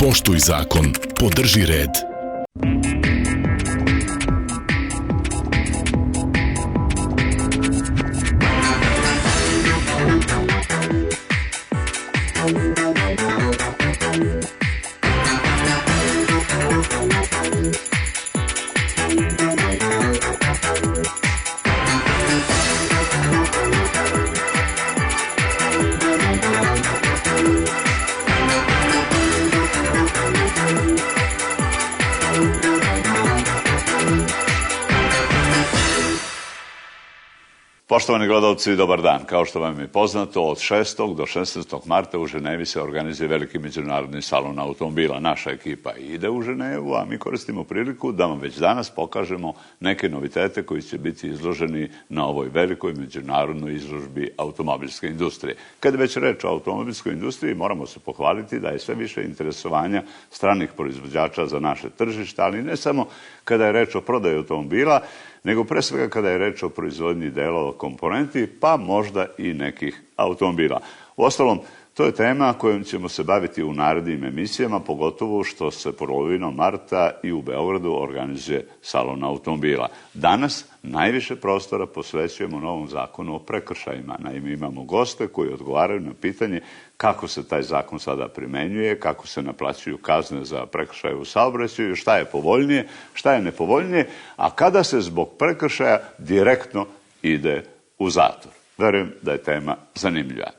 Poštuj zakon, podrži red. Poštovani gledalci, dobar dan. Kao što vam je poznato, od 6. do 16. marta u Ženevi se organizuje veliki međunarodni salon automobila. Naša ekipa ide u Ženevu, a mi koristimo priliku da vam već danas pokažemo neke novitete koji će biti izloženi na ovoj velikoj međunarodnoj izložbi automobilske industrije. Kad je već reč o automobilskoj industriji, moramo se pohvaliti da je sve više interesovanja stranih proizvođača za naše tržište, ali ne samo kada je reč o prodaju automobila, nego pre svega kada je reč o proizvodnji delova, komponenti, pa možda i nekih automobila. Uostalom, to je tema kojom ćemo se baviti u narednim emisijama, pogotovo što se polovinom marta i u Beogradu organizuje salon automobila. Danas najviše prostora posvećujemo novom zakonu o prekršajima. Naime, imamo goste koji odgovaraju na pitanje kako se taj zakon sada primenjuje, kako se naplaćuju kazne za prekršaje u saobraćaju, šta je povoljnije, šta je nepovoljnije, a kada se zbog prekršaja direktno ide u zatvor. Verujem da je tema zanimljiva.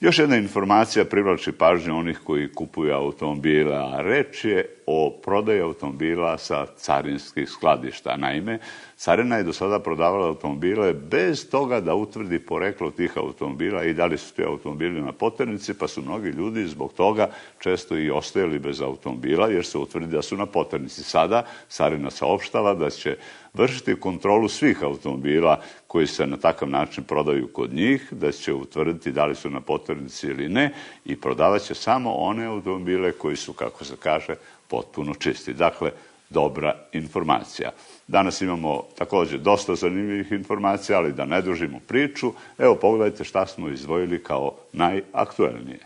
Još jedna informacija privlači pažnju onih koji kupuju automobile, a reč je o prodaji automobila sa carinskih skladišta. Naime, carina je do sada prodavala automobile bez toga da utvrdi poreklo tih automobila i da li su ti automobili na poternici, pa su mnogi ljudi zbog toga često i ostajali bez automobila jer se utvrdi da su na poternici. Sada carina saopštava da će vršiti kontrolu svih automobila koji se na takav način prodaju kod njih, da će utvrditi da li su na poternici ili ne i prodavat će samo one automobile koji su, kako se kaže, potpuno čisti. Dakle, dobra informacija. Danas imamo također dosta zanimljivih informacija, ali da ne dužimo priču, evo pogledajte šta smo izdvojili kao najaktuelnije.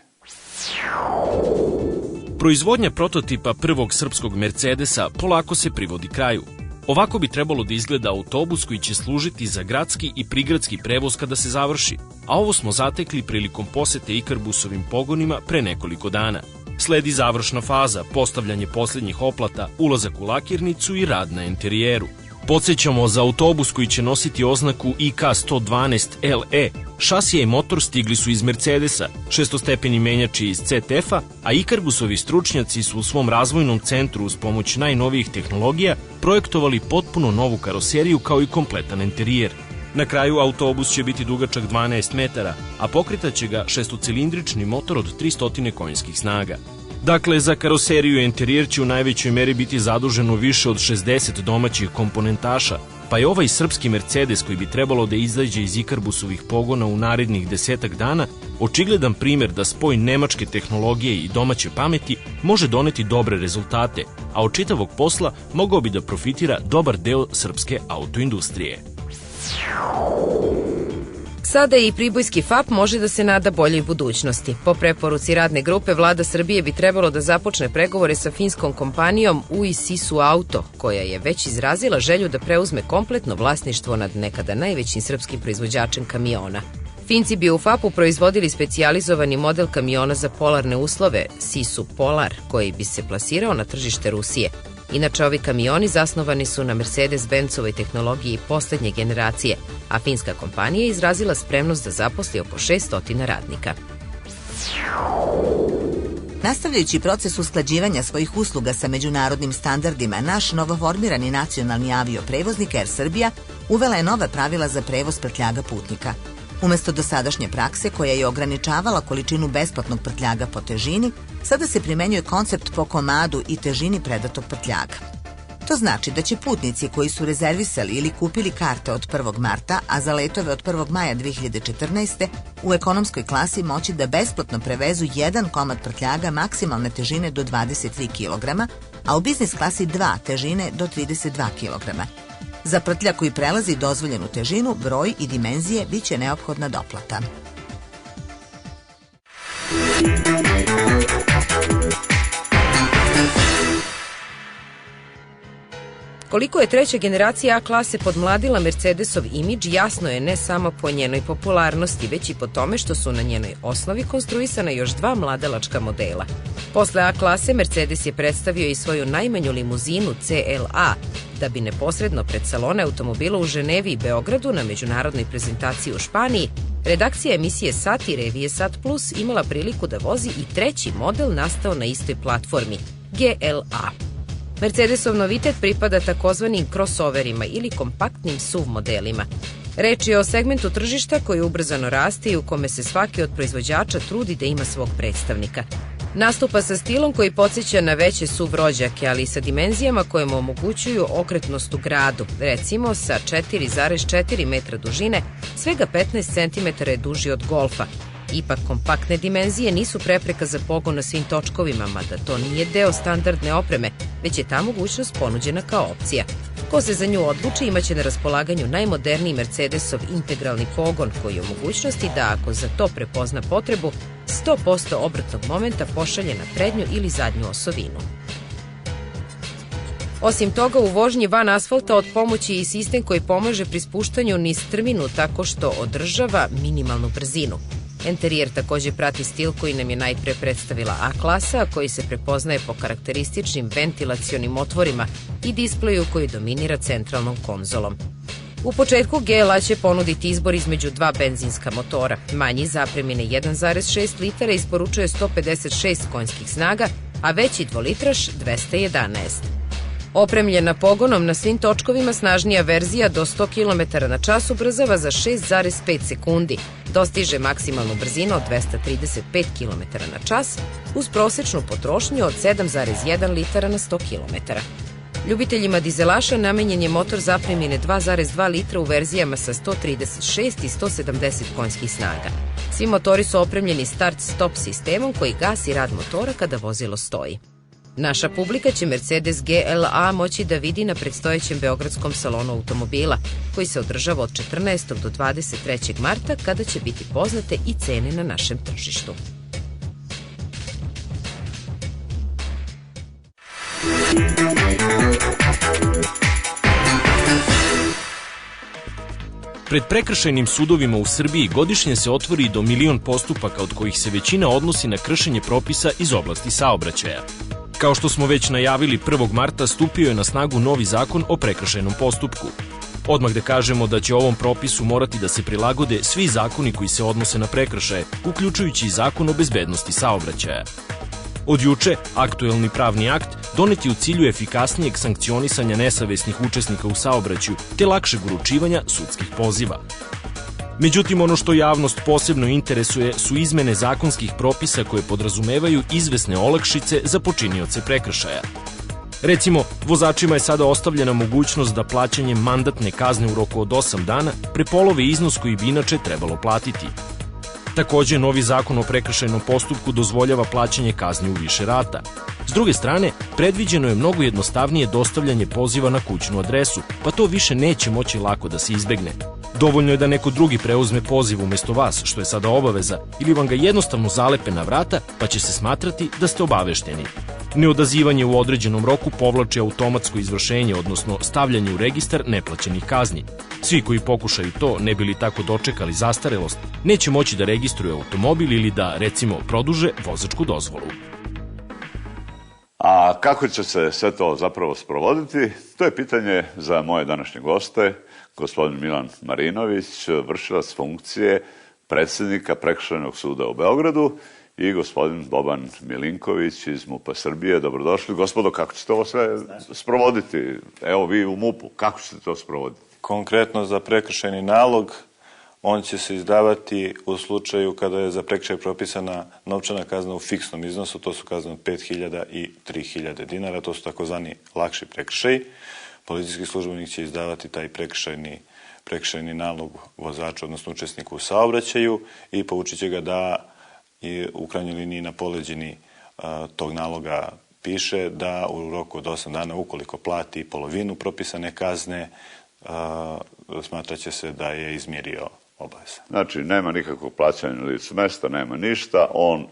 Proizvodnja prototipa prvog srpskog Mercedesa polako se privodi kraju. Ovako bi trebalo da izgleda autobus koji će služiti za gradski i prigradski prevoz kada se završi, a ovo smo zatekli prilikom posete Ikarbusovim pogonima pre nekoliko dana. Sledi završna faza, postavljanje posljednjih oplata, ulazak u lakirnicu i rad na interijeru. Podsjećamo, za autobus koji će nositi oznaku IK112 LE, šasija i motor stigli su iz Mercedesa, šestostepeni menjači iz CTF-a, a Ikarbusovi stručnjaci su u svom razvojnom centru uz pomoć najnovijih tehnologija projektovali potpuno novu karoseriju kao i kompletan interijer. Na kraju autobus će biti dugačak 12 metara, a pokretaće ga šestocilindrični motor od 300 konjskih snaga. Dakle, za karoseriju i interijer će u najvećoj meri biti zaduženo više od 60 domaćih komponentaša, pa je ovaj srpski Mercedes koji bi trebalo da izađe iz Ikarbusovih pogona u narednih 10 dana očigledan primjer da spoj nemačke tehnologije i domaće pameti može doneti dobre rezultate, a od čitavog posla mogao bi da profitira dobar deo srpske autoindustrije. Sada i pribojski FAP može da se nada boljoj budućnosti. Po preporuci radne grupe, Vlada Srbije bi trebalo da započne pregovore sa finskom kompanijom UI Sisu Auto, koja je već izrazila želju da preuzme kompletno vlasništvo nad nekada najvećim srpskim proizvođačem kamiona. Finci bi u FAP-u proizvodili specijalizovani model kamiona za polarne uslove, Sisu Polar, koji bi se plasirao na tržište Rusije. Inače, ovi kamioni zasnovani su na Mercedes-Benzovoj tehnologiji poslednje generacije, a finska kompanija je izrazila spremnost da zaposli oko 600 radnika. Nastavljajući proces usklađivanja svojih usluga sa međunarodnim standardima, naš novoformirani nacionalni avioprevoznik Air Srbija uvela je nova pravila za prevoz prtljaga putnika. Umesto dosadašnje prakse koja je ograničavala količinu besplatnog prtljaga po težini, sada se primenjuje koncept po komadu i težini predatog prtljaga. To znači da će putnici koji su rezervisali ili kupili karte od 1. marta, a za letove od 1. maja 2014. u ekonomskoj klasi moći da besplatno prevezu jedan komad prtljaga maksimalne težine do 23 kg, a u biznis klasi 2 težine do 32 kg. Za prtljag koji prelazi dozvoljenu težinu, broj i dimenzije biće neophodna doplata. Koliko je treća generacija A klase podmladila Mercedesov imidž jasno je ne samo po njenoj popularnosti, već i po tome što su na njenoj osnovi konstruisana još dva mladalačka modela. Posle A klase Mercedes je predstavio i svoju najmanju limuzinu CLA, da bi neposredno pred salone automobila u Ženevi i Beogradu na međunarodnoj prezentaciji u Španiji redakcija emisije Sat i revije Sat Plus imala priliku da vozi i treći model nastao na istoj platformi, GLA. Mercedesov novitet pripada takozvanim crossoverima ili kompaktnim SUV modelima. Reč je o segmentu tržišta koji ubrzano raste i u kome se svaki od proizvođača trudi da ima svog predstavnika. Nastupa sa stilom koji podsjeća na veće SUV rođake, ali i sa dimenzijama koje mu omogućuju okretnost u gradu. Recimo, sa 4,4 metra dužine, svega 15 cm je duži od Golfa. Ipak, kompaktne dimenzije nisu prepreka za pogon na svim točkovima, mada to nije deo standardne opreme, već je ta mogućnost ponuđena kao opcija. Ko se za nju odluči imaće na raspolaganju najmoderniji Mercedesov integralni pogon koji je u mogućnosti da, ako za to prepozna potrebu, 100% obratnog momenta pošalje na prednju ili zadnju osovinu. Osim toga, u vožnji van asfalta od pomoći je i sistem koji pomaže pri spuštanju niz strminu tako što održava minimalnu brzinu. Enterijer takođe prati stil koji nam je najpre predstavila A klasa, koji se prepoznaje po karakterističnim ventilacionim otvorima i displeju koji dominira centralnom konzolom. U početku GLA će ponuditi izbor između dva benzinska motora. Manji zapremine 1,6 litara isporučuje 156 konjskih snaga, a veći dvolitraš 211. Opremljena pogonom na svim točkovima, snažnija verzija do 100 km na čas ubrzava za 6,5 sekundi, dostiže maksimalnu brzinu od 235 km na čas uz prosečnu potrošnju od 7,1 litara na 100 km. Ljubiteljima dizelaša namenjen je motor zapremine 2,2 litra u verzijama sa 136 i 170 konjskih snaga. Svi motori su opremljeni start-stop sistemom koji gasi rad motora kada vozilo stoji. Naša publika će Mercedes GLA moći da vidi na predstojećem Beogradskom salonu automobila, koji se održava od 14. do 23. marta, kada će biti poznate i cene na našem tržištu. Pred prekršajnim sudovima u Srbiji godišnje se otvori do 1.000.000 postupaka, od kojih se većina odnosi na kršenje propisa iz oblasti saobraćaja. Kao što smo već najavili, 1. marta stupio je na snagu novi zakon o prekršajnom postupku. Odmah da kažemo da će ovom propisu morati da se prilagode svi zakoni koji se odnose na prekršaje, uključujući i zakon o bezbednosti saobraćaja. Od juče, aktuelni pravni akt donet je u cilju efikasnijeg sankcionisanja nesavesnih učesnika u saobraćaju te lakšeg uručivanja sudskih poziva. Međutim, ono što javnost posebno interesuje su izmene zakonskih propisa koje podrazumevaju izvesne olakšice za počinioce prekršaja. Recimo, vozačima je sada ostavljena mogućnost da plaćanjem mandatne kazne u roku od 8 dana prepolove iznos koji bi inače trebalo platiti. Takođe, novi zakon o prekršajnom postupku dozvoljava plaćanje kazni u više rata. S druge strane, predviđeno je mnogo jednostavnije dostavljanje poziva na kućnu adresu, pa to više neće moći lako da se izbegne. Dovoljno je da neko drugi preuzme poziv umesto vas, što je sada obaveza, ili vam ga jednostavno zalepe na vrata, pa će se smatrati da ste obavešteni. Neodazivanje u određenom roku povlači automatsko izvršenje, odnosno stavljanje u registar neplaćenih kazni. Svi koji pokušaju to, ne bili tako dočekali zastarelost, neće moći da registruju automobil ili da, recimo, produže vozačku dozvolu. A kako će se sve to zapravo sprovoditi, to je pitanje za moje današnje goste, gospodin Milan Marinović, vršilac funkcije predsjednika Prekršajnog suda u Beogradu, i gospodin Boban Milinković iz MUP-a Srbije. Dobrodošli. Gospodo, kako ćete ovo sve sprovoditi? Evo vi u MUP-u, kako ćete to sprovoditi? Konkretno za prekršajni nalog, on će se izdavati u slučaju kada je za prekršaj propisana novčana kazna u fiksnom iznosu, to su kazne od 5.000 i 3.000 dinara, to su takozvani lakši prekršaji. Policijski službenik će izdavati taj prekršajni nalog vozaču, odnosno učesniku u saobraćaju, i poučit će ga da u krajnjoj liniji na poleđini tog naloga piše da u roku od 8 dana, ukoliko plati polovinu propisane kazne, smatraće se da je izmirio obaveza. Znači, nema nikakvog plaćanja na licu mesta, nema ništa, on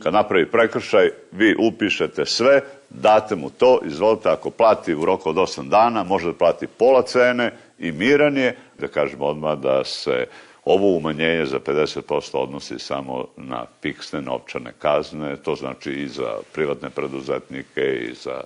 Kad napravi prekršaj, vi upišete sve, date mu to, izvolite, ako plati u roku od 8 dana, može da plati pola cene i miran je. Da kažemo odmah da se ovo umanjenje za 50% odnosi samo na fiksne novčane kazne, to znači i za privatne preduzetnike i za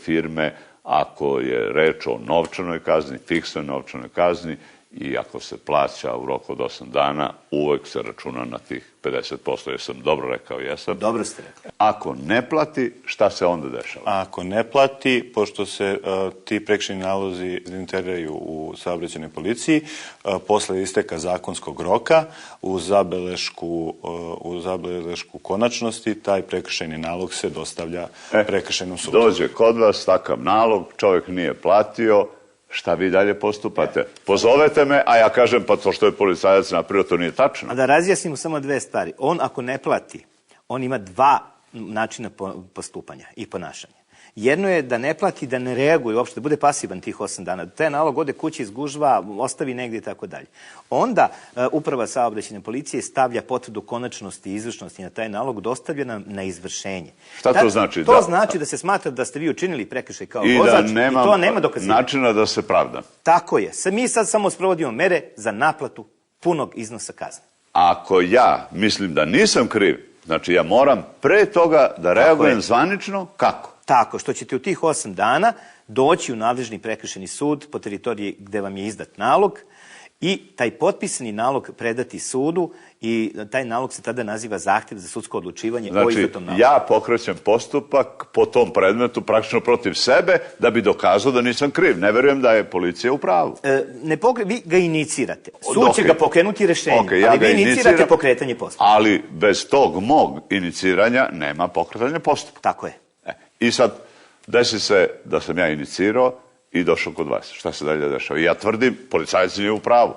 firme, ako je reč o novčanoj kazni, fiksnoj novčanoj kazni, i ako se plaća u roku od 8 dana, uvek se računa na tih 50%. Jesam dobro rekao? Jesam. Dobro ste rekao. Ako ne plati, šta se onda dešava? Ako ne plati, pošto se ti prekršajni nalozi integriraju u saobraćajnoj policiji, posle isteka zakonskog roka, u zabelešku konačnosti, taj prekršajni nalog se dostavlja prekršajnom sudu. Dođe kod vas takav nalog, čovjek nije platio, šta vi dalje postupate? Pozovete me, a ja kažem, pa to što je policajac napravio, to nije tačno. A da razjasnimo samo dve stvari. On, ako ne plati, on ima dva načina postupanja i ponašanja. Jedno je da ne plati, da ne reaguje uopšte, da bude pasivan tih 8 dana. Da taj nalog ode kući, izgužva, ostavi negdje i tako dalje. Onda Uprava saobraćajne policije stavlja potvrdu konačnosti i izvršnosti na taj nalog, dostavlja nam na izvršenje. Šta to znači? To znači da se smatra da ste vi učinili prekršaj kao vozač i to nema dokazivanja. Načina da se pravda. Tako je. Mi sad samo sprovodimo mere za naplatu punog iznosa kazne. Ako ja mislim da nisam kriv, znači ja moram pre toga da reagujem zvanično, kako? Tako, što ćete u tih 8 dana doći u nadležni prekršajni sud po teritoriji gde vam je izdat nalog i taj potpisani nalog predati sudu i taj nalog se tada naziva zahtev za sudsko odlučivanje o izdatom nalogu. Ja pokrećem postupak po tom predmetu praktično protiv sebe da bi dokazao da nisam kriv. Ne verujem da je policija u pravu. Vi ga inicirate. Sud će ga pokrenuti rešenjem, ali vi inicirate pokretanje postupka. Ali bez tog mog iniciranja nema pokretanja postupka. Tako je. I sad, desi se da sam ja inicirao i došao kod vas. Šta se dalje dešava? I ja tvrdim, policajac je u pravu.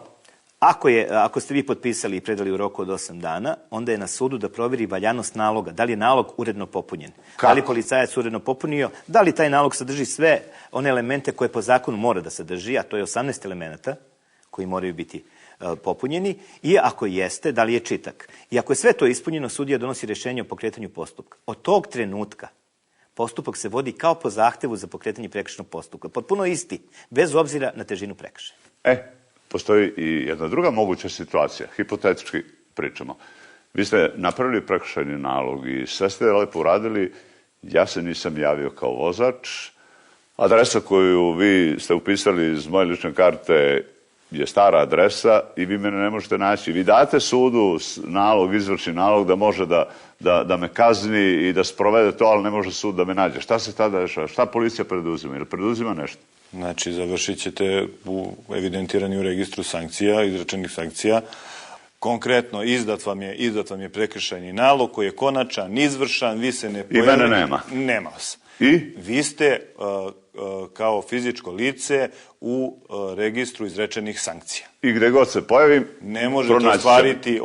Ako ste vi potpisali i predali u roku od 8 dana, onda je na sudu da proveri valjanost naloga. Da li je nalog uredno popunjen? Kako? Da li policajac uredno popunio? Da li taj nalog sadrži sve one elemente koje po zakonu mora da sadrži, a to je 18 elemenata koji moraju biti popunjeni, i ako jeste, da li je čitak. I ako je sve to ispunjeno, sudija donosi rešenje o pokretanju postupka. Od tog trenutka postupak se vodi kao po zahtevu za pokretanje prekršajnog postupka. Potpuno isti, bez obzira na težinu prekršaja. Postoji i jedna druga moguća situacija. Hipotetički pričamo. Vi ste napravili prekršajni nalog i sve ste lepo uradili. Ja se nisam javio kao vozač. Adresa koju vi ste upisali iz moje lične karte je stara adresa i vi mene ne možete naći. Vi date sudu nalog, izvršni nalog da može da me kazni i da sprovede to, ali ne može sud da me nađe. Šta se tada dešava? Šta policija preduzima? Ili preduzima nešto? Znači, završit ćete evidentirani u registru sankcija, izrečenih sankcija. Konkretno, izdat vam je prekršajni nalog koji je konačan, izvršan, vi se ne pojavite. I mene nema? Nema vas. I? Vi ste kao fizičko lice u registru izrečenih sankcija. I gde god se pojavim, ne možete ostvariti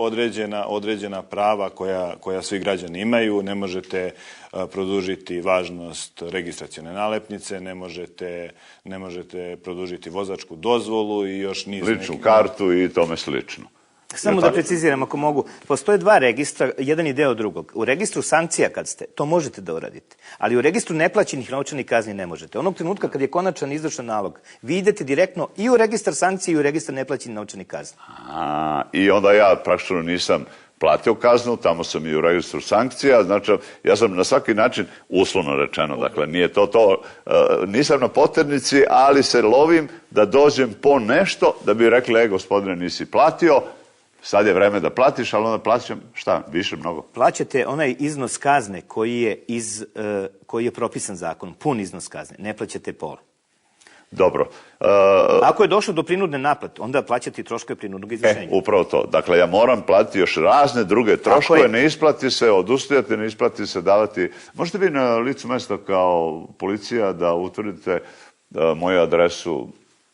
određena prava koja svi građani imaju, ne možete produžiti važnost registracione nalepnice, ne možete produžiti vozačku dozvolu i još niz nekih... Ličnu kartu i tome slično. Samo da preciziram ako mogu. Postoje dva registra, jedan je deo drugog. U registru sankcija kad ste, to možete da uradite. Ali u registru neplaćenih novčanih kazni ne možete. Onog trenutka kad je konačan izvršen nalog, vi idete direktno i u registar sankcija i u registar neplaćenih novčanih kazni. I onda ja praktično nisam platio kaznu, tamo sam i u registru sankcija, znači ja sam na svaki način, uslovno rečeno, dakle nije to, nisam na poternici, ali se lovim da dođem po nešto da bi rekli, gospodine, nisi platio, sad je vreme da platiš, ali onda plaćam, šta, više mnogo? Plaćate onaj iznos kazne koji je propisan zakonom, pun iznos kazne, ne plaćate pola. Dobro. Ako je došlo do prinudne naplate, onda plaćate i troškove prinudnog izvršenja. Upravo to. Dakle, ja moram platiti još razne druge troškove, ne isplati se odustajati, ne isplati se davati. Možete vi na licu mesta kao policija da utvrdite moju adresu.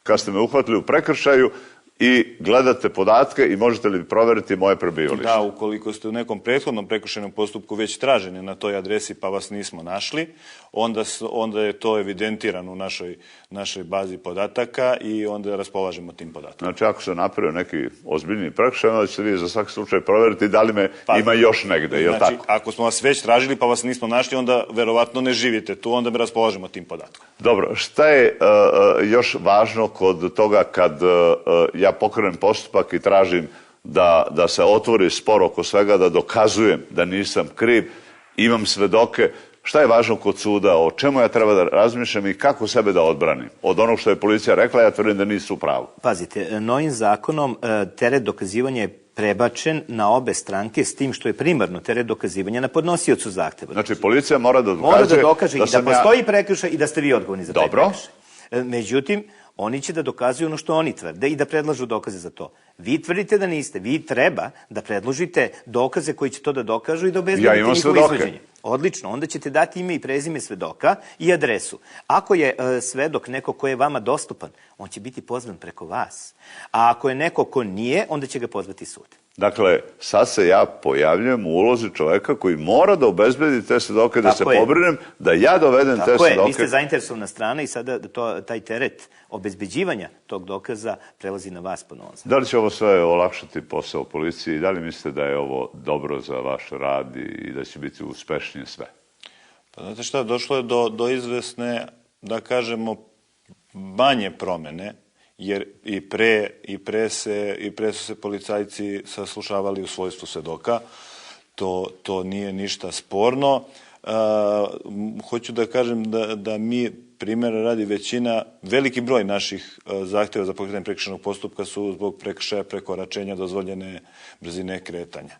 Kad ste me uhvatili u prekršaju, i gledate podatke i možete li proveriti moje prebivalište? Da, ukoliko ste u nekom prethodnom prekršajnom postupku već traženi na toj adresi pa vas nismo našli, onda je to evidentirano u našoj bazi podataka i onda raspolažemo tim podatkom. Znači, ako se napravio neki ozbiljni prekršaj, onda ćete vi za svaki slučaj proveriti da li me ima još negde, je li tako? Znači, ako smo vas već tražili pa vas nismo našli, onda verovatno ne živite tu, onda mi raspolažemo tim podatkom. Dobro, šta je još važno kod toga kad ja pokrenem postupak i tražim da se otvori spor oko svega, da dokazujem da nisam kriv, imam svedoke, šta je važno kod suda, o čemu ja treba da razmišljam i kako sebe da odbranim? Od onog što je policija rekla, ja tvrdim da nisu u pravu. Pazite, novim zakonom teret dokazivanja je prebačen na obe stranke, s tim što je primarno teret dokazivanja na podnosiocu zahteva. Znači, policija mora da dokaže i da postoji prekršaj i da ste vi odgovorni za taj prekršaj. Međutim, oni će da dokazuju ono što oni tvrde i da predlažu dokaze za to. Vi tvrdite da niste. Vi treba da predložite dokaze koji će to da dokažu i da obezbedite njihovo izvođenje. Odlično, onda ćete dati ime i prezime svedoka i adresu. Ako je svedok neko ko je vama dostupan, on će biti pozvan preko vas. A ako je neko ko nije, onda će ga pozvati sud. Dakle, sad se ja pojavljujem u ulozi čoveka koji mora da obezbedi te svedoke, da se pobrinem, da ja dovedem te svedoke. Tako je, vi ste zainteresovana strana i sada taj teret obezbeđivanja tog dokaza prelazi na vas po novom zakonu. Da li će ovo sve olakšati posao policiji i da li mislite da je ovo dobro za vaš rad i da će biti uspešnije sve? Pa znate šta, došlo je do izvesne, da kažemo, manje promene, jer i pre su se policajci saslušavali u svojstvu svedoka. To nije ništa sporno. Hoću da kažem da mi, primjera radi, veliki broj naših zahtjeva za pokretanje prekršajnog postupka su zbog prekršaja prekoračenja dozvoljene brzine kretanja.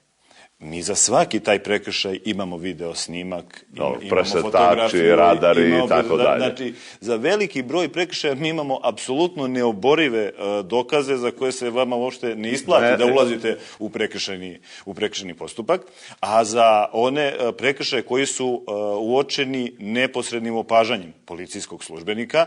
Mi za svaki taj prekršaj imamo video snimak, imamo fotografiju, radari i tako dalje. Znači, za veliki broj prekršaja mi imamo apsolutno neoborive dokaze za koje se vama uopšte ne isplati da ulazite u prekršajni postupak, a za one prekršaje koji su uočeni neposrednim opažanjem policijskog službenika,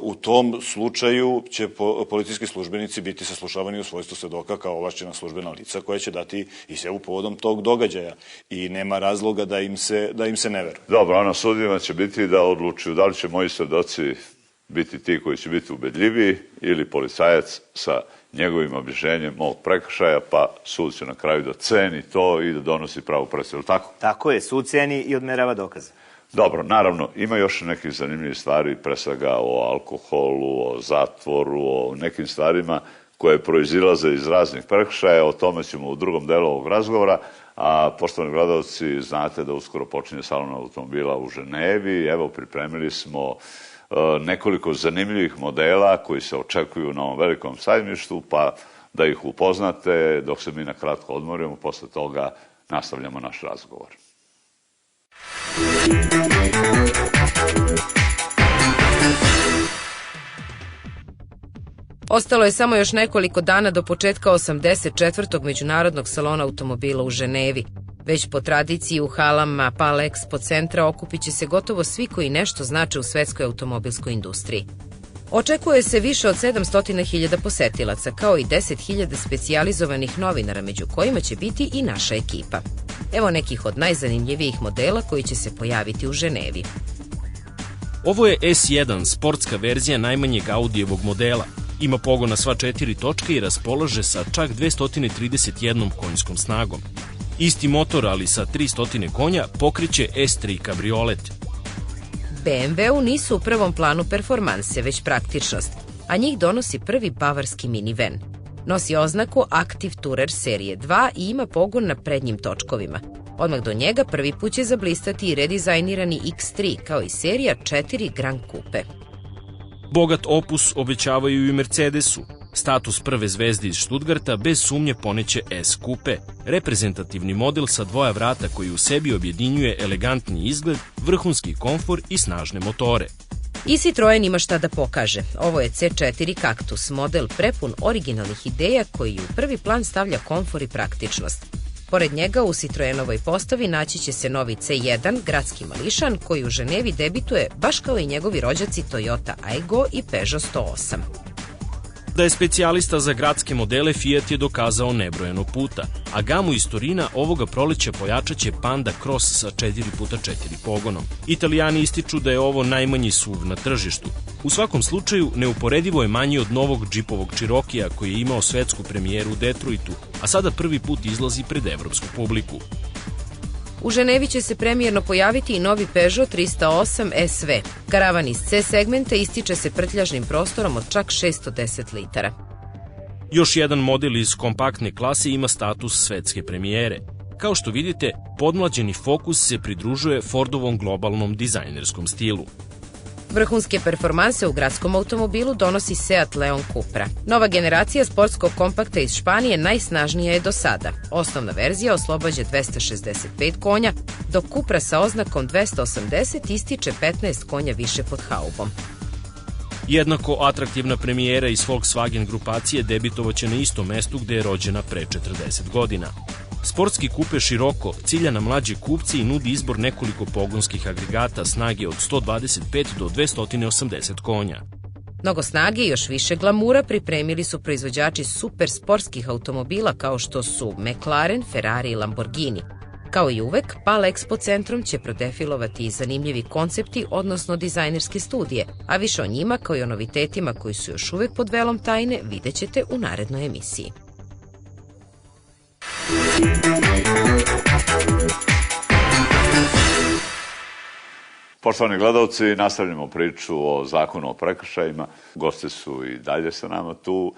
u tom slučaju će policijski službenici biti saslušavani u svojstvu svedoka kao ovlašćena službena lica koja će dati izjavu povodom tog događaja i nema razloga da im se ne veruje. Dobro, na sudijama će biti da odlučuju da li će moji svedoci biti ti koji će biti ubedljiviji ili policajac sa njegovim objašnjenjem mog prekršaja, pa sud će na kraju da ceni to i da donosi pravu presudu, tako? Tako je, sud ceni i odmerava dokaze. Dobro, naravno, ima još nekih zanimljivih stvari, pre svega o alkoholu, o zatvoru, o nekim stvarima koje proizilaze iz raznih prekršaja, o tome ćemo u drugom delu ovog razgovora, a poštovani gledalci, znate da uskoro počinje salon automobila u Ženevi, evo pripremili smo nekoliko zanimljivih modela koji se očekuju na ovom velikom sajmištu, pa da ih upoznate dok se mi na kratko odmorimo, posle toga nastavljamo naš razgovor. Ostalo je samo još nekoliko dana do početka 84. Međunarodnog salona automobila u Ženevi. Već po tradiciji u halama PAL Expo centra okupit će se gotovo svi koji nešto znače u svetskoj automobilskoj industriji. Očekuje se više od 700.000 posetilaca, kao i 10.000 specijalizovanih novinara, među kojima će biti i naša ekipa. Evo nekih od najzanimljivijih modela koji će se pojaviti u Ženevi. Ovo je S1, sportska verzija najmanjeg Audijevog modela. Ima pogon na sva 4 točke i raspolaže sa čak 231 konjskom snagom. Isti motor, ali sa 300 konja, pokreće S3 kabriolet. BMW-u nisu u prvom planu performanse, već praktičnost, a njih donosi prvi bavarski minivan. Nosi oznaku Active Tourer serije 2 i ima pogon na prednjim točkovima. Odmah do njega prvi put će zablistati i redizajnirani X3, kao i serija 4 Grand Coupe. Bogat opus obećavaju i Mercedesu. Status prve zvezde iz Stuttgarta bez sumnje poneće S Coupe, reprezentativni model sa dvoja vrata koji u sebi objedinjuje elegantni izgled, vrhunski komfor i snažne motore. I Citroen ima šta da pokaže. Ovo je C4 Cactus, model prepun originalnih ideja koji u prvi plan stavlja komfor i praktičnost. Pored njega u Citroenovoj postavi naći će se novi C1, gradski mališan, koji u Ženevi debituje baš kao i njegovi rođaci Toyota Aygo i Peugeot 108. Da je specijalista za gradske modele, Fiat je dokazao nebrojeno puta, a gamu iz Torina ovoga proleća pojačaće Panda Cross sa 4x4 pogonom. Italijani ističu da je ovo najmanji SUV na tržištu. U svakom slučaju, neuporedivo je manji od novog džipovog Čirokija koji je imao svetsku premijeru u Detroitu, a sada prvi put izlazi pred evropsku publiku. U Ženevi će se premijerno pojaviti i novi Peugeot 308 SV. Karavan iz C segmenta ističe se prtljažnim prostorom od čak 610 litara. Još jedan model iz kompaktne klase ima status svetske premijere. Kao što vidite, podmlađeni Focus se pridružuje Fordovom globalnom dizajnerskom stilu. Vrhunske performanse u gradskom automobilu donosi Seat Leon Cupra. Nova generacija sportskog kompakta iz Španije najsnažnija je do sada. Osnovna verzija oslobađa 265 konja, dok Cupra sa oznakom 280 ističe 15 konja više pod haubom. Jednako atraktivna premijera iz Volkswagen grupacije debitovaće na istom mestu gde je rođena pre 40 godina. Sportski kupe Scirocco cilja na mlađe kupce i nudi izbor nekoliko pogonskih agregata snage od 125 do 280 konja. Mnogo snage i još više glamura pripremili su proizvođači super sportskih automobila kao što su McLaren, Ferrari i Lamborghini. Kao i uvek, PAL Expo centrom će prodefilovati i zanimljivi koncepti, odnosno dizajnerske studije, a više o njima kao i o novitetima koji su još uvek pod velom tajne vidjet ćete u narednoj emisiji. Poštovani gledalci, nastavljamo priču o zakonu o prekršajima. Gosti su i dalje sa nama tu.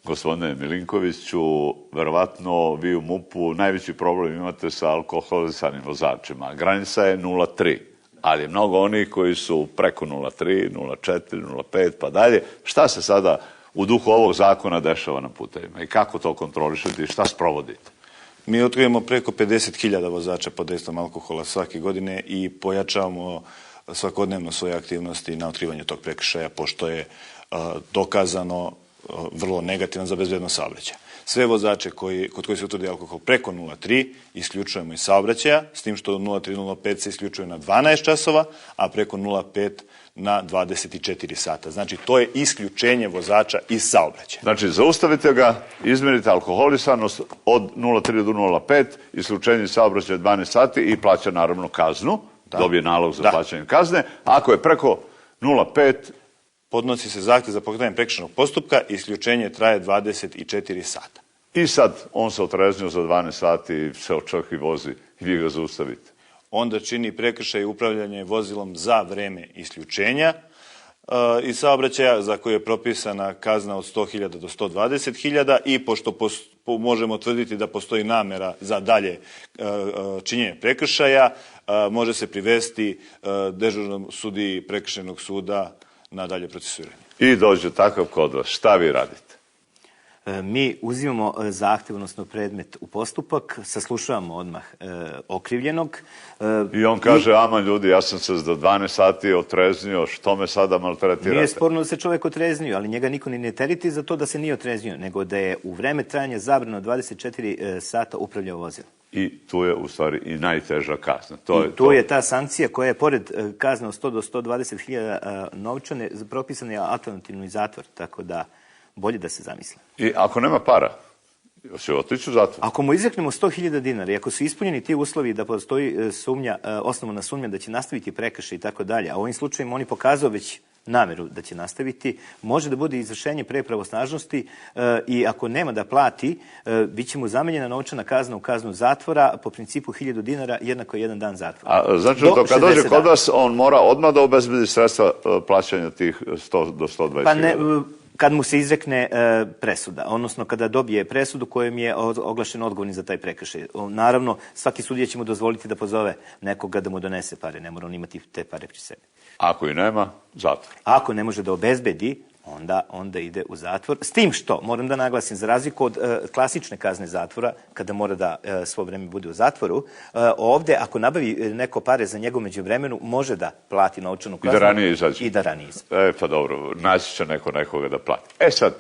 Gospodine Milinkoviću, verovatno vi u MUP-u najveći problem imate sa alkoholisanim vozačima. Granica je 0,3, ali je mnogo onih koji su preko 0,3, 0,4, 0,5 pa dalje. Šta se sada u duhu ovog zakona dešava na putevima i kako to kontrolišete i šta sprovodite? Mi otkrivamo preko 50.000 vozača pod dejstvom alkohola svake godine i pojačavamo svakodnevno svoje aktivnosti na otkrivanju tog prekršaja, pošto je dokazano vrlo negativan za bezbednost saobraćaja. Sve vozače kod koji se utvrdi alkohol preko 0,3 isključujemo iz saobraćaja, s tim što 0,3, 0,5 se isključuje na 12 časova, a preko 0,5 na 24 sata. Znači, to je isključenje vozača iz saobraćaja. Znači, zaustavite ga, izmerite alkoholisanost od 0,3 do 0,5, isključenje iz saobraćaja 12 sati i plaća naravno kaznu, dobije nalog za plaćanje kazne. Ako je preko 0,5, podnosi se zahtev za pokretanje prekršajnog postupka, isključenje traje 24 sata. I sad on se otreznio za 12 sati, se čak i vozi i vi ga zaustavite. Onda čini prekršaj upravljanje vozilom za vreme isključenja iz saobraćaja, za koje je propisana kazna od 100.000 do 120.000 i pošto možemo tvrditi da postoji namera za dalje činjenje prekršaja, može se privesti dežurnom sudiji prekršajnog suda na dalje procesuiranje. I dođe takav kod vas. Šta vi radite? Mi uzimamo zahtev, odnosno predmet u postupak, saslušavamo odmah okrivljenog. I on kaže, ama ljudi, ja sam se za 12 sati otreznio, što me sada maltretirate? Nije sporno da se čovek otreznio, ali njega niko ne teriti za to da se nije otreznio, nego da je u vreme trajanja zabrana 24 sata upravljao vozilom. I tu je u stvari i najteža kazna. Tu je ta sankcija koja je pored kazne od 100 do 120.000 novčane, propisan je alternativni zatvor, tako da bolje da se zamisle. I ako nema para, će otići u zatvor? Ako mu izreknemo 100.000 dinara i ako su ispunjeni ti uslovi da postoji osnovna sumnja da će nastaviti prekršaj i tako dalje, a u ovim slučajima on je pokazao već nameru da će nastaviti, može da bude izvršenje pre pravosnažnosti i ako nema da plati, bit će mu zamenjena novčana kazna u kaznu zatvora po principu 1.000 dinara jednako 1 dan zatvora. A znači da kad dođe kod vas, on mora odmah da obezbedi sredstva plaćanja tih 100 do 120.000? Pa ne, kad mu se izrekne presuda, odnosno kada dobije presudu kojom je oglašen odgovorni za taj prekršaj. Naravno, svaki sudija će mu dozvoliti da pozove nekoga da mu donese pare, ne mora on imati te pare pri sebi. Ako i nema, zatvor. Ako ne može da obezbedi, onda ide u zatvor. S tim što, moram da naglasim, za razliku od klasične kazne zatvora, kada mora da svo vreme bude u zatvoru, ovde, ako nabavi neko pare za njegov međuvremenu, može da plati novčanu kaznu. I da ranije izađe. I da ranije izađe. Pa dobro, naći će nekoga da plati. Sad,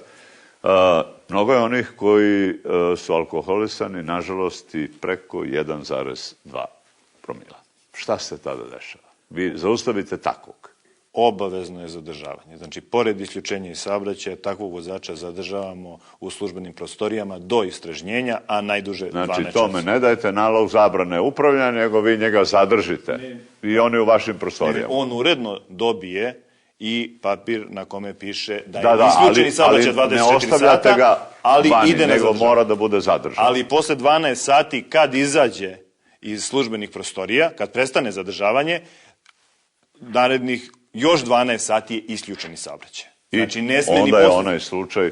mnogo je onih koji su alkoholisani, nažalost, i preko 1,2 promila. Šta se tada dešava? Vi zaustavite takvog obavezno je zadržavanje. Znači, pored isključenja iz saobraćaja, takvog vozača zadržavamo u službenim prostorijama do istražnjenja, a najduže 12 časa. Znači, tome ne dajete nalog zabrane upravljanja, nego vi njega zadržite. I on je u vašim prostorijama. On uredno dobije i papir na kome piše da je isključen iz saobraćaja 24 sata, ali ide na zadržavanje. Mora da bude zadržan. Ali posle 12 sati, kad izađe iz službenih prostorija, kad prestane zadržavanje, narednih još 12 sati je isključeni saobraćaj. Znači, ne sme ni onda je posle... onaj slučaj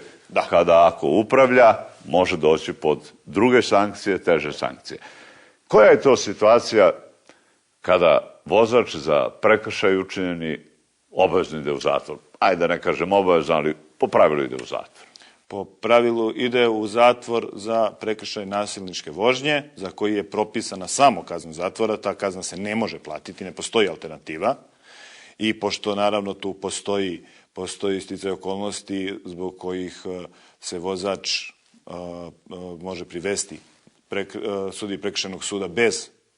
kada ako upravlja, može doći pod druge sankcije, teže sankcije. Koja je to situacija kada vozač za prekršaj učinjeni obavezno ide u zatvor? Ajde da ne kažem obavezno, ali po pravilu ide u zatvor. Po pravilu ide u zatvor za prekršaj nasilničke vožnje, za koji je propisana samo kazna zatvora. Ta kazna se ne može platiti, ne postoji alternativa. I pošto naravno tu postoji sticaj okolnosti zbog kojih se vozač može privesti sudiji prekršajnog suda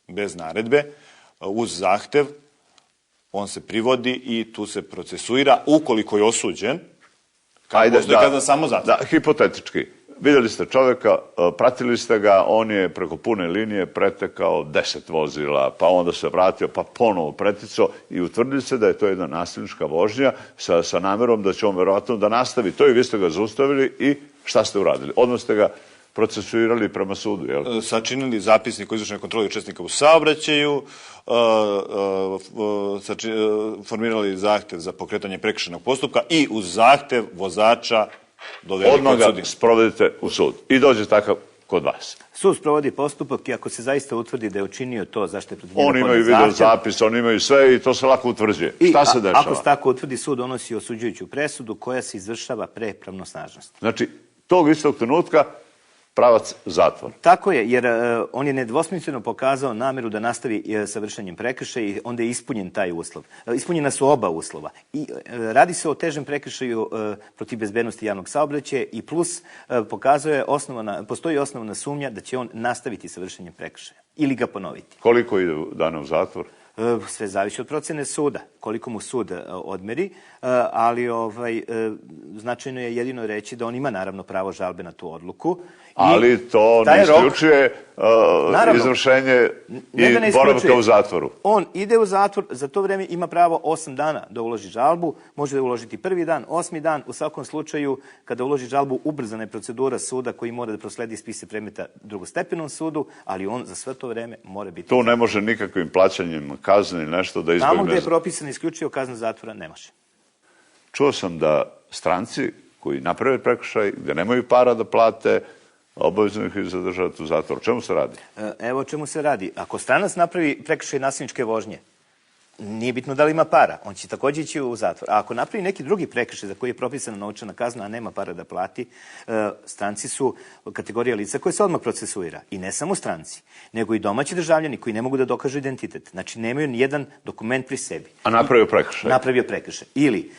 bez naredbe, uz zahtev, on se privodi i tu se procesuira. Ukoliko je osuđen, postoji kazna samo zatvor. Da, hipotetički. Vidjeli ste čovjeka, pratili ste ga, on je preko pune linije pretekao 10 vozila, pa onda se vratio, pa ponovo preticao i utvrdili se da je to jedna nasilnička vožnja sa namjerom da će on verovatno da nastavi to i vi ste ga zaustavili i šta ste uradili? Odmah ste ga procesuirali prema sudu, jel? Sačinili zapisnik o izvršnoj kontroli učesnika u saobraćaju, formirali zahtev za pokretanje prekršajnog postupka i uz zahtev vozača doveli kod sudije. Odmah ga sprovedite u sud i dođe takav kod vas. Sud sprovodi postupak i ako se zaista utvrdi da je učinio to zašto je protiv njega Oni imaju video zapis, oni imaju sve i to se lako utvrđuje. Šta se dešava? Ako se tako utvrdi, sud donosi osuđujuću presudu koja se izvršava pre pravnosnažnosti. Znači, tog istog trenutka pravac zatvor. Tako je, jer on je nedvosmisleno pokazao nameru da nastavi sa vršenjem prekršaja i onda je ispunjen taj uslov. Ispunjena su oba uslova. I radi se o težem prekršaju protiv bezbednosti javnog saobraćaja i plus postoji osnovana sumnja da će on nastaviti sa vršenjem prekršaja ili ga ponoviti. Koliko ide dana u zatvor? Sve zavisi od procene suda, koliko mu sud odmeri, ali značajno je jedino reći da on ima naravno pravo žalbe na tu odluku. Ali to ne isključuje izvršenje i boravka u zatvoru. On ide u zatvor, za to vreme ima pravo 8 dana da uloži žalbu, može da uložiti prvi dan, 8. dan, u svakom slučaju kada uloži žalbu ubrzana je procedura suda koji mora da prosledi spise predmeta drugostepenom sudu, ali on za sve to vreme mora biti... Tu ne može nikakvim plaćanjem kazne ili nešto da izbjegne... Tamo gde je propisano isključivo kazna zatvora, ne može. Čuo sam da stranci koji naprave prekršaj, gde nemaju para da plate, obavezno ih zadržati u zatvoru. O čemu se radi? Evo o čemu se radi. Ako stranac napravi prekršaj nasilničke vožnje, nije bitno da li ima para, on će također ići u zatvor. A ako napravi neki drugi prekršaj za koji je propisana novčana kazna, a nema para da plati, stranci su kategorija lica koje se odmah procesuira. I ne samo stranci, nego i domaći državljani koji ne mogu da dokažu identitet. Znači, nemaju ni jedan dokument pri sebi. A napravio prekršaj? Napravio prekršaj. Ili...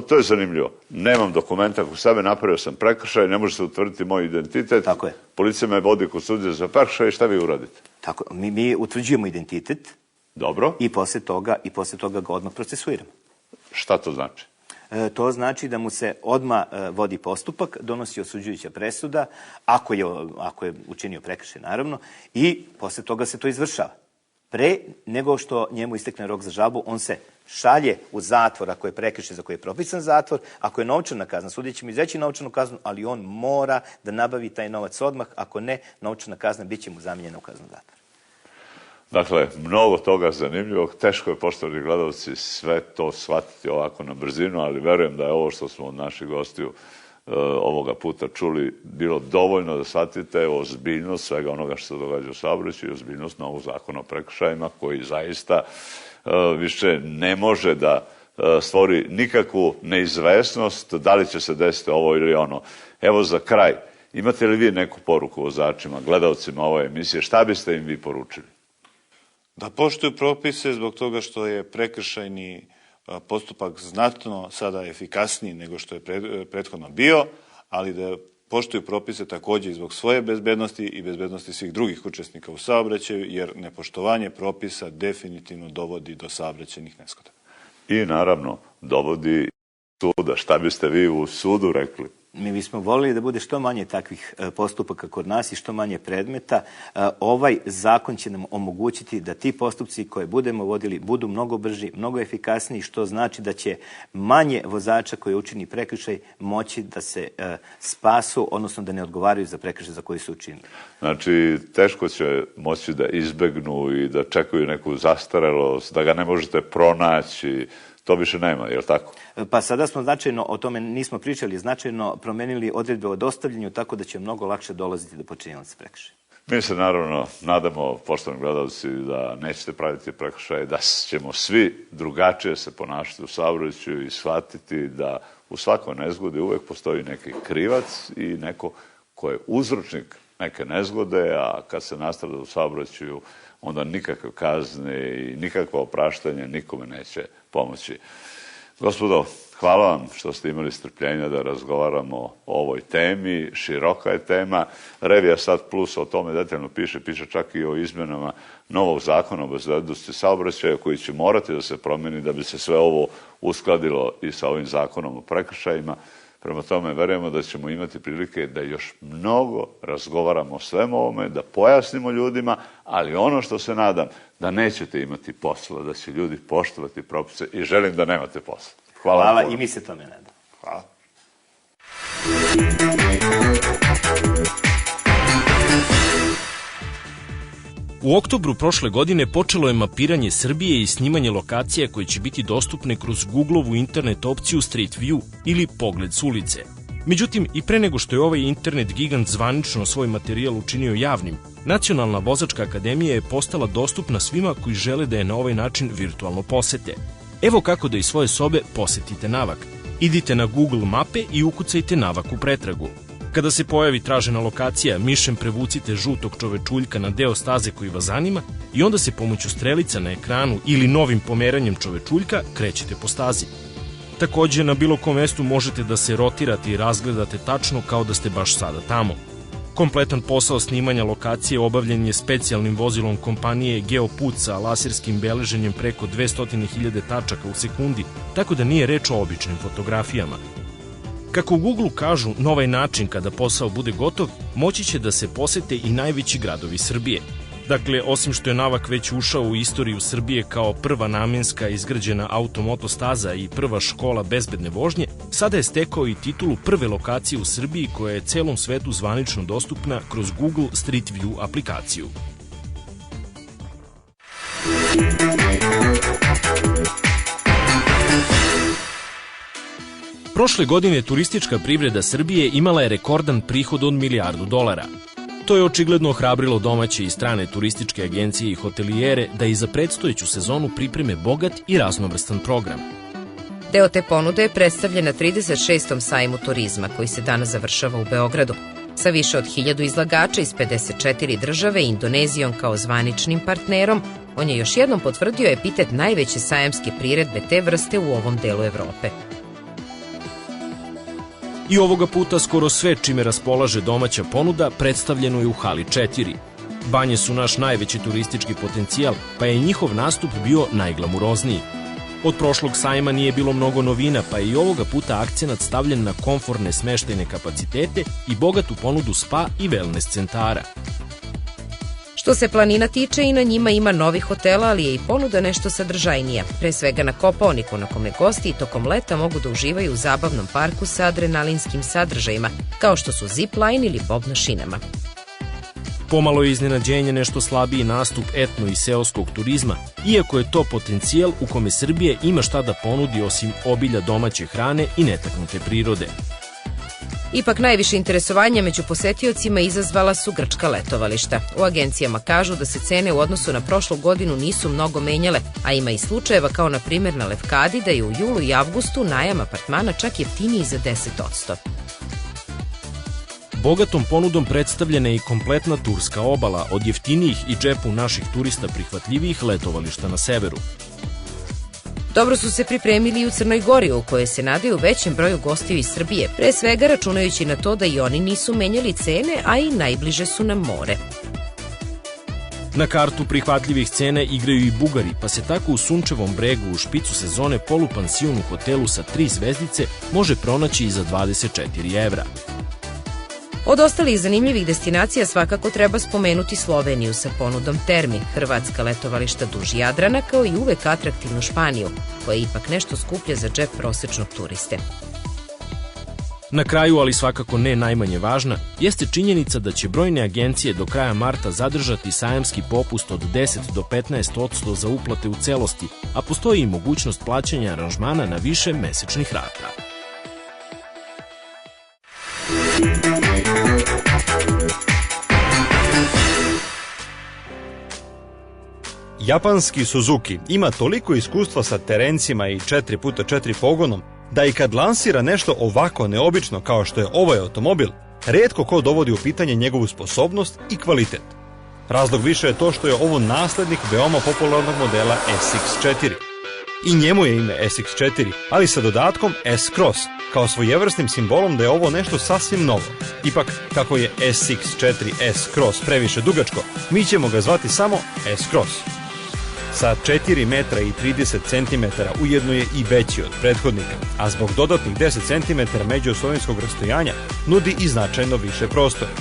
To je zanimljivo. Nemam dokumenta kod sebe, napravio sam prekršaj, ne može se utvrditi moj identitet. Tako je. Policija me vodi kod sudije za prekršaj i šta vi uradite? Tako, mi utvrđujemo identitet. Dobro. I posle toga ga odmah procesuiramo. Šta to znači? To znači da mu se odmah vodi postupak, donosi osuđujuća presuda, ako je učinio prekršaj, naravno, i posle toga se to izvršava. Pre nego što njemu istekne rok za žalbu, on se šalje u zatvor ako je prekršaj za koji je propisan zatvor, ako je novčana kazna, sudija će mu izreći novčanu kaznu, ali on mora da nabavi taj novac odmah, ako ne, novčana kazna bit će mu zamijenjena u kaznu zatvora. Dakle, mnogo toga zanimljivog, teško je, poštovani gledalci, sve to shvatiti ovako na brzinu, ali verujem da je ovo što smo od naših gostiju ovoga puta čuli bilo dovoljno da shvatite ozbiljnost svega onoga što se događa u saobraćaju i ozbiljnost novog zakona o prekršajima koji zaista više ne može da stvori nikakvu neizvesnost da li će se desiti ovo ili ono. Evo za kraj, imate li vi neku poruku vozačima, gledalcima ove emisije, šta biste im vi poručili? Da poštuju propise zbog toga što je prekršajni postupak znatno sada efikasniji nego što je prethodno bio, ali da poštuju propise također i zbog svoje bezbednosti i bezbednosti svih drugih učesnika u saobraćaju, jer nepoštovanje propisa definitivno dovodi do saobraćajnih nesreća. i naravno dovodi suda. Šta biste vi u sudu rekli? Mi bismo volili da bude što manje takvih postupaka kod nas i što manje predmeta. Ovaj zakon će nam omogućiti da ti postupci koje budemo vodili budu mnogo brži, mnogo efikasniji, što znači da će manje vozača koji učini prekršaj moći da se spasu, odnosno da ne odgovaraju za prekršaj za koji su učinili. Znači, teško će moći da izbegnu i da čekaju neku zastarelost, da ga ne možete pronaći. To više nema, je li tako? Pa sada smo značajno, o tome nismo pričali, značajno promenili odredbe o dostavljanju, tako da će mnogo lakše dolaziti do počinjelaca prekršaja. Mi se naravno nadamo, poštovani gledalci, da nećete praviti prekršaje, da ćemo svi drugačije se ponašati u saobraćaju i shvatiti da u svakoj nezgodi uvek postoji neki krivac i neko ko je uzročnik neke nezgode, a kad se nastrada u saobraćaju, onda nikakve kazne i nikakva opraštanja nikome neće pomoći. Gospodo, hvala vam što ste imali strpljenja da razgovaramo o ovoj temi. Široka je tema. Revija Sad Plus o tome detaljno piše čak i o izmenama novog zakona o bezbednosti saobraćaja koji će morati da se promeni da bi se sve ovo uskladilo i sa ovim zakonom o prekršajima. Prema tome, verujemo da ćemo imati prilike da još mnogo razgovaramo o svemu ovome, da pojasnimo ljudima, ali ono što se nadam, da nećete imati posla, da će ljudi poštovati propise i želim da nemate posla. Hvala i mi se tome nadam. Hvala. U oktobru prošle godine počelo je mapiranje Srbije i snimanje lokacija koje će biti dostupne kroz Googlovu internet opciju Street View ili Pogled s ulice. Međutim, i pre nego što je ovaj internet gigant zvanično svoj materijal učinio javnim, Nacionalna vozačka akademija je postala dostupna svima koji žele da je na ovaj način virtualno posete. Evo kako da iz svoje sobe posetite Navak. Idite na Google mape i ukucajte Navak u pretragu. Kada se pojavi tražena lokacija, mišem prevucite žutog čovečuljka na deo staze koji vas zanima i onda se pomoću strelica na ekranu ili novim pomeranjem čovečuljka krećete po stazi. Takođe, na bilo kom mestu možete da se rotirate i razgledate tačno kao da ste baš sada tamo. Kompletan posao snimanja lokacije obavljen je specijalnim vozilom kompanije Geoput sa laserskim beleženjem preko 200.000 tačaka u sekundi, tako da nije reč o običnim fotografijama. Kako u Google kažu, na ovaj način kada posao bude gotov, moći će da se posete i najveći gradovi Srbije. Dakle, osim što je Navak već ušao u istoriju Srbije kao prva namenska izgrađena automotostaza i prva škola bezbedne vožnje, sada je stekao i titulu prve lokacije u Srbiji koja je celom svetu zvanično dostupna kroz Google Street View aplikaciju. Prošle godine turistička privreda Srbije imala je rekordan prihod od $1 milijardu. To je očigledno ohrabrilo domaće i strane turističke agencije i hotelijere da i za predstojeću sezonu pripreme bogat i raznovrstan program. Deo te ponude je predstavljen na 36. sajmu turizma koji se danas završava u Beogradu. Sa više od 1000 izlagača iz 54 države i Indonezijom kao zvaničnim partnerom, on je još jednom potvrdio epitet najveće sajamske priredbe te vrste u ovom delu Evrope. I ovoga puta skoro sve čime raspolaže domaća ponuda predstavljeno je u hali 4. Banje su naš najveći turistički potencijal, pa je njihov nastup bio najglamurozniji. Od prošlog sajma nije bilo mnogo novina, pa je i ovoga puta akcenat stavljen na komfortne smeštajne kapacitete i bogatu ponudu spa i wellness centara. Što se planina tiče, i na njima ima novih hotela, ali je i ponuda nešto sadržajnija. Pre svega na Kopaoniku, na kome gosti tokom leta mogu da uživaju u zabavnom parku sa adrenalinskim sadržajima, kao što su zipline ili bob na šinama. Pomalo je iznenađenje nešto slabiji nastup etno i seoskog turizma, iako je to potencijal u kome Srbije ima šta da ponudi osim obilja domaće hrane i netaknute prirode. Ipak najviše interesovanja među posetiocima izazvala su grčka letovališta. U agencijama kažu da se cene u odnosu na prošlu godinu nisu mnogo menjale, a ima i slučajeva kao na primjer na Lefkadi da je u julu i avgustu najam apartmana čak jeftiniji za 10%. Bogatom ponudom predstavljena je i kompletna turska obala od jeftinijih i džepu naših turista prihvatljivijih letovališta na severu. Dobro su se pripremili i u Crnoj Gori, u kojoj se nadaju većem broju gostiju iz Srbije, pre svega računajući na to da i oni nisu menjali cene, a i najbliže su nam more. Na kartu prihvatljivih cena igraju i Bugari, pa se tako u Sunčevom Bregu u špicu sezone polupansion u hotelu sa 3 zvezdice može pronaći i za 24 evra. Od ostalih zanimljivih destinacija svakako treba spomenuti Sloveniju sa ponudom termi, hrvatska letovališta duž Jadrana, kao i uvek atraktivnu Španiju, koja je ipak nešto skuplja za džep prosečnog turiste. Na kraju, ali svakako ne najmanje važna, jeste činjenica da će brojne agencije do kraja marta zadržati sajamski popust od 10 do 15% za uplate u celosti, a postoji i mogućnost plaćanja aranžmana na više mesečnih rata. Japanski Suzuki ima toliko iskustva sa terencima i 4x4 pogonom da i kad lansira nešto ovako neobično kao što je ovaj automobil, rijetko ko dovodi u pitanje njegovu sposobnost i kvalitet. Razlog više je to što je ovo naslednik veoma popularnog modela SX4. I njemu je ime SX4, ali sa dodatkom S-Cross, kao svojevrsnim simbolom da je ovo nešto sasvim novo. Ipak, kako je SX4 S-Cross previše dugačko, mi ćemo ga zvati samo S-Cross. Sa 4 metra i 30 cm ujedno je i veći od prethodnika, a zbog dodatnih 10 cm međuosovinskog rastojanja nudi i značajno više prostora.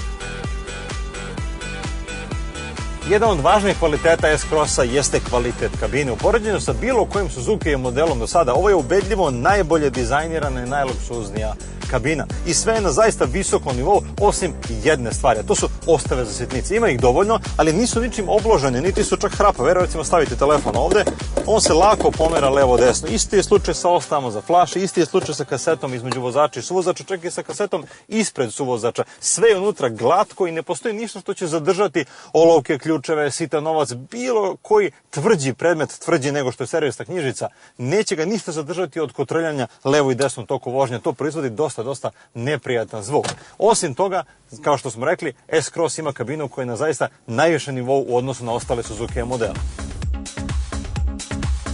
Jedan od važnih kvaliteta S-Crossa jeste kvalitet kabine. U poređenju sa bilo kojim Suzuki modelom do sada, ovo je ubedljivo najbolje dizajnirana i najluksuznija kabina. I sve je na zaista visokom nivou, osim jedne stvari, a to su ostave za sitnice. Ima ih dovoljno, ali nisu ničim obložene, niti su čak hrapave. Recimo stavite telefon ovde, on se lako pomera levo-desno. Isti je slučaj sa ostavama za flaše, isti je slučaj sa kasetom između vozača i suvozača, čak i sa kasetom ispred suvozača. Sve je unutra glatko i ne postoji ništa što će zadržati olovke, ključeve, sitan novac, bilo koji tvrđi predmet, tvrđi nego što je servisna knjižica, neće ga ništa zadržati od kotrljanja levo i desno toku vožnje. To proizvodi dosta neprijatan zvuk. Osim toga, kao što smo rekli, S-Cross ima kabinu koja je na zaista najvišem nivou u odnosu na ostale Suzuki modele.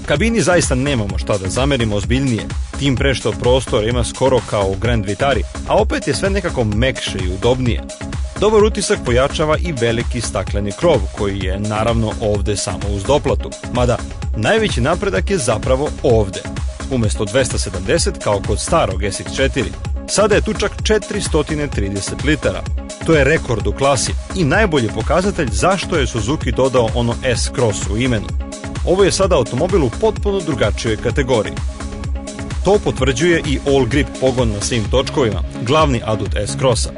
Kabini zaista nemamo šta da zamerimo ozbiljnije, tim pre što prostor ima skoro kao u Grand Vitari, a opet je sve nekako mekše i udobnije. Dobar utisak pojačava i veliki stakleni krov, koji je naravno ovde samo uz doplatu, mada najveći napredak je zapravo ovde. Umesto 270 kao kod starog SX4, sada je tu čak 430 litara. To je rekord u klasi i najbolji pokazatelj zašto je Suzuki dodao ono S-Cross u imenu. Ovo je sada automobil u potpuno drugačijoj kategoriji. To potvrđuje i All Grip pogon na svim točkovima, glavni adut S-Crossa.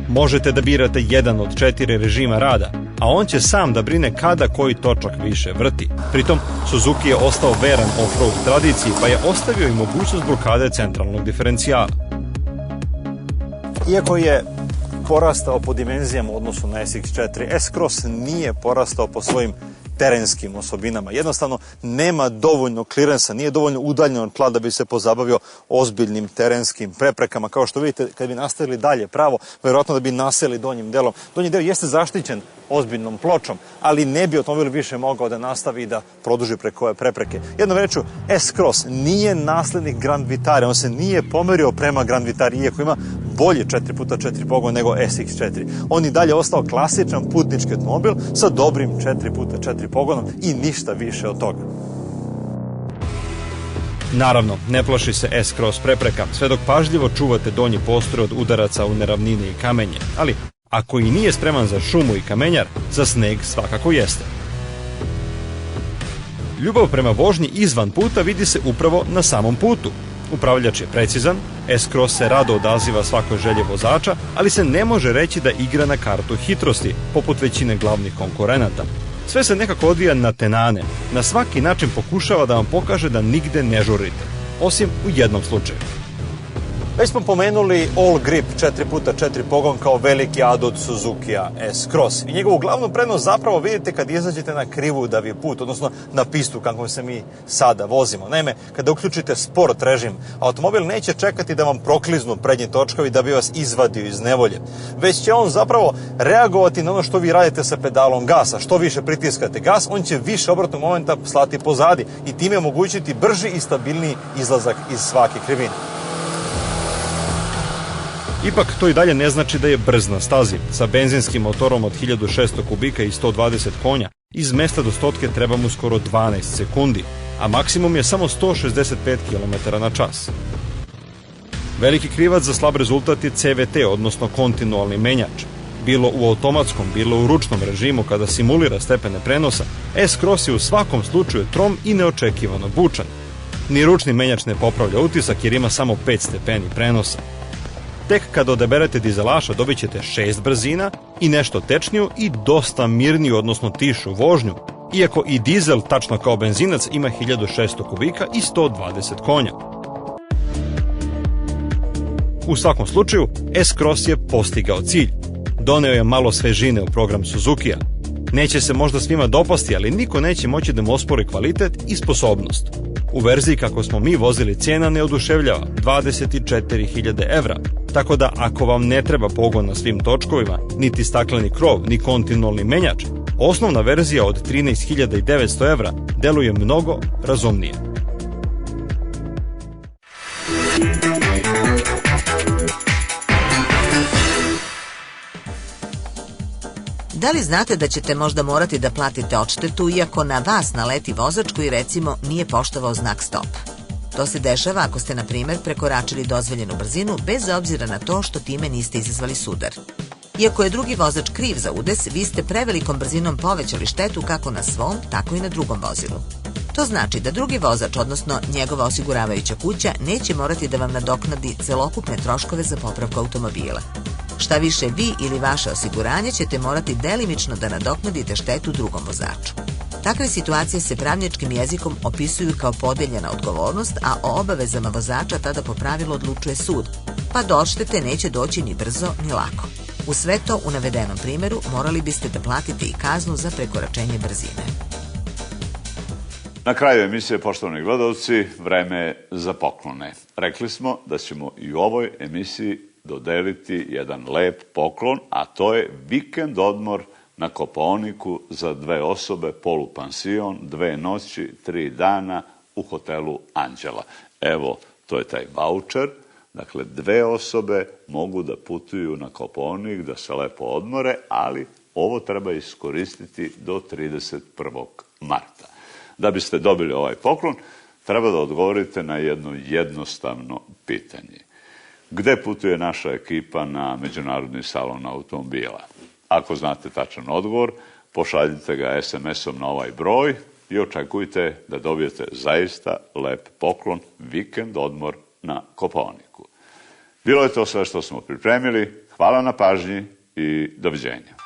Možete da birate jedan od 4 režima rada, a on će sam da brine kada koji točak više vrti. Pritom, Suzuki je ostao veran off-road tradiciji, pa je ostavio i mogućnost blokade centralnog diferencijala. Iako je porastao po dimenzijama u odnosu na SX4, S-Cross nije porastao po svojim terenskim osobinama. Jednostavno, nema dovoljno klirensa, nije dovoljno udaljen od tla da bi se pozabavio ozbiljnim terenskim preprekama. Kao što vidite, kad bi nastavili dalje pravo, verovatno da bi naseli donjim delom. Donji deo jeste zaštićen ozbiljnom pločom, ali ne bi automobil više mogao da nastavi i da produži preko ove prepreke. Jednom rečju, S-Cross nije naslednik Grand Vitare, on se nije pomerio prema Grand Vitari, iako ima bolji 4x4 pogon nego SX4. On i dalje ostao klasičan putnički automobil sa dobrim 4x4 pogonom i ništa više od toga. Naravno, ne plaši se S-Cross prepreka, sve dok pažljivo čuvate donji prostor od udaraca u neravnine i kamenje, ali ako i nije spreman za šumu i kamenjar, za sneg svakako jeste. Ljubav prema vožnji izvan puta vidi se upravo na samom putu. Upravljač je precizan, S-Cross se rado odaziva svakoj želje vozača, ali se ne može reći da igra na kartu hitrosti, poput većine glavnih konkurenata. Sve se nekako odvija na tenane, na svaki način pokušava da vam pokaže da nigde ne žurite, osim u jednom slučaju. Već smo pomenuli All Grip 4x4 pogon kao veliki adut Suzukija S-Cross. I njegovu glavnu prednost zapravo vidite kad izađete na krivudavi put, odnosno na pistu kako se mi sada vozimo. Naime, kada uključite sport režim, automobil neće čekati da vam prokliznu prednji točkovi da bi vas izvadio iz nevolje. Već će on zapravo reagovati na ono što vi radite sa pedalom gasa. Što više pritiskate gas, on će više obratnog momenta slati pozadi i time omogućiti brži i stabilniji izlazak iz svake krivine. Ipak to i dalje ne znači da je brz na stazi. Sa benzinskim motorom od 1600 kubika i 120 konja Iz mesta do Stotke treba mu skoro 12 sekundi, a maksimum je samo 165 km na čas. Veliki krivac za slab rezultat je CVT, odnosno kontinualni menjač. Bilo u automatskom, bilo u ručnom režimu kada simulira stepene prenosa, S-Cross je u svakom slučaju trom i neočekivano bučan. Ni ručni menjač ne popravlja utisak jer ima samo 5 stepeni prenosa. Tek kada odaberete dizelaša dobit ćete 6 brzina i nešto tečniju i dosta mirniju, odnosno tišu vožnju, iako i dizel, tačno kao benzinac, ima 1600 kubika i 120 konja. U svakom slučaju, S-Cross je postigao cilj. Doneo je malo svežine u program Suzukija. Neće se možda svima dopasti, ali niko neće moći da mu ospori kvalitet i sposobnost. U verziji kako smo mi vozili cijena ne oduševljava, 24.000 evra, tako da ako vam ne treba pogon na svim točkovima, niti stakleni krov, ni kontinualni menjač, osnovna verzija od 13.900 evra deluje mnogo razumnije. Da li znate da ćete možda morati da platite odštetu iako na vas naleti vozač koji recimo nije poštovao znak stop? To se dešava ako ste, na primjer, prekoračili dozvoljenu brzinu bez obzira na to što time niste izazvali sudar. Iako je drugi vozač kriv za udes, vi ste prevelikom brzinom povećali štetu kako na svom, tako i na drugom vozilu. To znači da drugi vozač, odnosno njegova osiguravajuća kuća, neće morati da vam nadoknadi celokupne troškove za popravku automobila. Šta više, vi ili vaše osiguranje ćete morati delimično da nadoknadite štetu drugom vozaču. Takve situacije se pravničkim jezikom opisuju kao podeljena odgovornost, a o obavezama vozača tada po pravilu odlučuje sud, pa do odštete neće doći ni brzo ni lako. U sve to, u navedenom primjeru, morali biste da platite i kaznu za prekoračenje brzine. Na kraju emisije, poštovani gledalci, vreme je za poklone. Rekli smo da ćemo i u ovoj emisiji dodeliti jedan lep poklon, a to je vikend odmor na Kopaoniku za 2 osobe, polupansion, 2 noći, 3 dana u hotelu Anđela. Evo, to je taj vaučer. Dakle, 2 osobe mogu da putuju na Kopaonik, da se lepo odmore, ali ovo treba iskoristiti do 31. marta. Da biste dobili ovaj poklon, treba da odgovorite na jedno jednostavno pitanje. Gde putuje naša ekipa na Međunarodni salon automobila? Ako znate tačan odgovor, pošaljite ga SMS-om na ovaj broj i očekujte da dobijete zaista lep poklon, vikend odmor na Kopaoniku. Bilo je to sve što smo pripremili. Hvala na pažnji i doviđenja.